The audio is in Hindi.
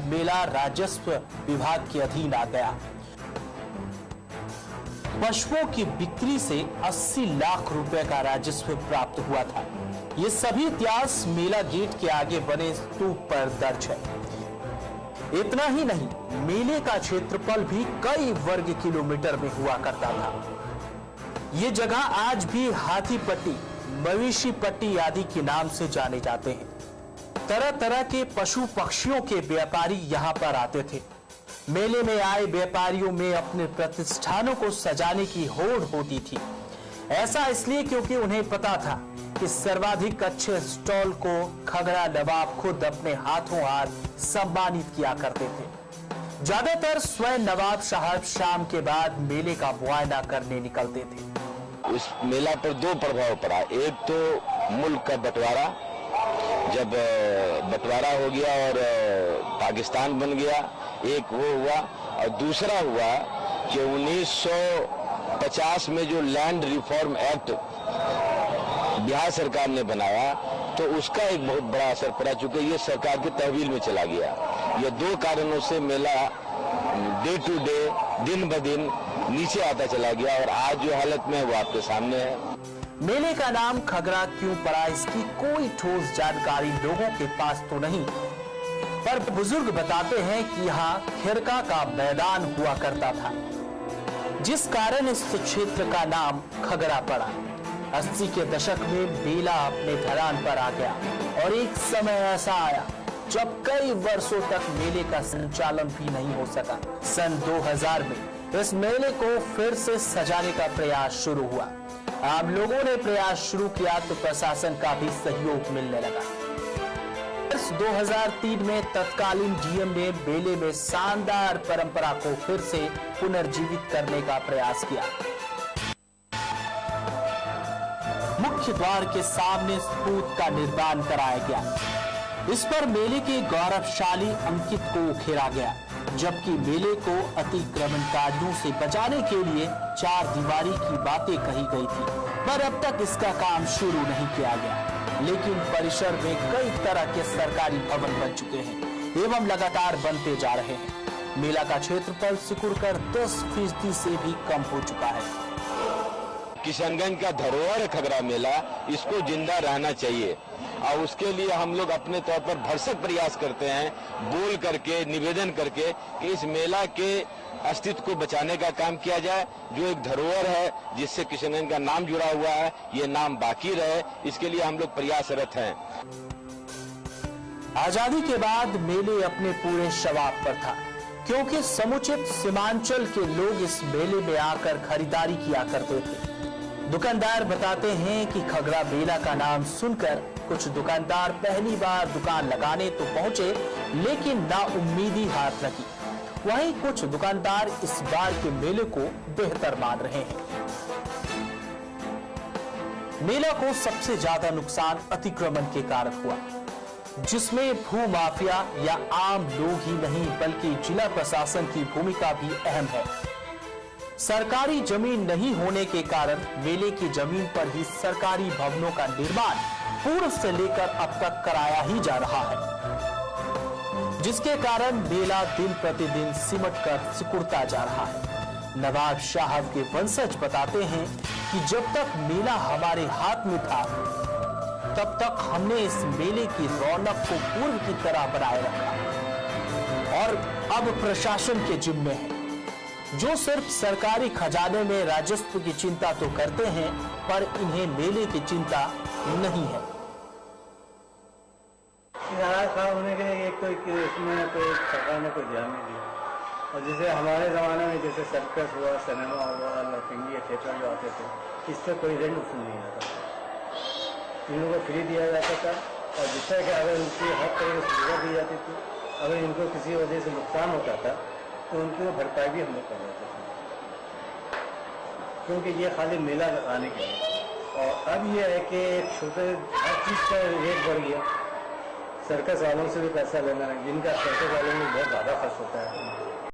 मेला राजस्व विभाग के अधीन आ गया। पशुओं की बिक्री से 80 लाख रुपए का राजस्व प्राप्त हुआ था। ये सभी इतिहास मेला गेट के आगे बने स्तूप पर दर्ज है। इतना ही नहीं, मेले का क्षेत्रफल भी कई वर्ग किलोमीटर में हुआ करता था। ये जगह आज भी हाथी पट्टी, मवेशी पट्टी आदि के नाम से जाने जाते हैं। तरह तरह के पशु पक्षियों के व्यापारी यहाँ पर आते थे। मेले में आए व्यापारियों में अपने प्रतिष्ठानों को सजाने की होड़ होती थी। ऐसा इसलिए क्योंकि उन्हें पता था कि सर्वाधिक अच्छे स्टॉल को खगड़ा नवाब खुद अपने हाथों हाथ सम्मानित किया करते थे। ज्यादातर स्वयं नवाब साहब शाम के बाद मेले का मुआयना करने निकलते थे। इस मेला पर दो प्रभाव पड़ा। एक तो मुल्क का बंटवारा, जब बंटवारा हो गया और पाकिस्तान बन गया, एक वो हुआ। और दूसरा हुआ कि 1950 में जो लैंड रिफॉर्म एक्ट बिहार सरकार ने बनाया, तो उसका एक बहुत बड़ा असर पड़ा, चूंकि ये सरकार के तहवील में चला गया। ये दो कारणों से मेला डे टू डे, दिन ब दिन नीचे आता चला गया और आज जो हालत में है वो आपके सामने है। मेले का नाम खगड़ा क्यों पड़ा, इसकी कोई ठोस जानकारी लोगों के पास तो नहीं, पर बुजुर्ग बताते हैं कि यहाँ खिरका का मैदान हुआ करता था, जिस कारण इस क्षेत्र का नाम खगड़ा पड़ा। 80 के दशक में मेला अपने ढलान पर आ गया और एक समय ऐसा आया जब कई वर्षों तक मेले का संचालन भी नहीं हो सका। सन 2000 में इस मेले को फिर से सजाने का प्रयास शुरू हुआ। आम लोगों ने प्रयास शुरू किया तो प्रशासन का भी सहयोग मिलने लगा। 2003 में तत्कालीन डीएम ने मेले में शानदार परंपरा को फिर से पुनर्जीवित करने का प्रयास किया। मुख्य द्वार के सामने स्तूप का निर्माण कराया गया। इस पर मेले के गौरवशाली अंकित को उखेरा गया, जबकि मेले को अतिक्रमणकारियों से बचाने के लिए 4 दीवारी की बातें कही गई थी, पर अब तक इसका काम शुरू नहीं किया गया। लेकिन परिसर में कई तरह के सरकारी भवन बन चुके हैं एवं लगातार बनते जा रहे हैं। मेला का क्षेत्रफल सिकुड़कर 10% से भी कम हो चुका है। किशनगंज का धरोहर खगड़ा मेला, इसको जिंदा रहना चाहिए और उसके लिए हम लोग अपने तौर पर भरसक प्रयास करते हैं, बोल करके, निवेदन करके कि इस मेला के अस्तित्व को बचाने का काम किया जाए। जो एक धरोहर है जिससे किशनगंज का नाम जुड़ा हुआ है, ये नाम बाकी रहे, इसके लिए हम लोग प्रयासरत हैं। आजादी के बाद मेले अपने पूरे शबाब पर था, क्योंकि समुचित सीमांचल के लोग इस मेले में आकर खरीदारी किया करते थे। दुकानदार बताते हैं कि खगड़ा मेला का नाम सुनकर कुछ दुकानदार पहली बार दुकान लगाने तो पहुंचे, लेकिन नाउम्मीदी हाथ लगी। वहीं कुछ दुकानदार इस बार के मेले को बेहतर मान रहे हैं। मेला को सबसे ज्यादा नुकसान अतिक्रमण के कारण हुआ, जिसमें भू माफिया या आम लोग ही नहीं बल्कि जिला प्रशासन की भूमिका भी अहम है। सरकारी जमीन नहीं होने के कारण मेले की जमीन पर ही सरकारी भवनों का निर्माण पूर्व से लेकर अब तक कराया ही जा रहा है, जिसके कारण मेला दिन प्रतिदिन सिमट कर सिकुड़ता जा रहा है। नवाब साहब के वंशज बताते हैं कि जब तक मेला हमारे हाथ में था, तब तक हमने इस मेले की रौनक को पूर्व की तरह बनाए रखा और अब प्रशासन के जिम्मे है, जो सिर्फ सरकारी खजाने में राजस्व की चिंता तो करते हैं, पर इन्हें मेले की चिंता नहीं है। होने के एक तो इसमें तो सरकार ने कोई ध्यान नहीं दिया। और जैसे हमारे ज़माने में जैसे सर्कस हुआ, सिनेमा हुआ, लफिंगी थिएटर जो आते थे, इससे कोई रेंट वसूल नहीं आता था। इन लोगों को फ्री दिया जाता था और जिससे कि अगर उनकी हर तरह की सुविधा दी जाती थी, अगर इनको किसी वजह से नुकसान होता था तो उनकी वो भरपाई भी हम लोग कर देते थे, क्योंकि ये खाली मेला लगाने के लिए। और अब ये है कि छोटे हर चीज़ का रेट बढ़ गया। सर्कस वालों से भी पैसा लेना है, जिनका सर्कस वालों में बहुत ज़्यादा खर्च होता है।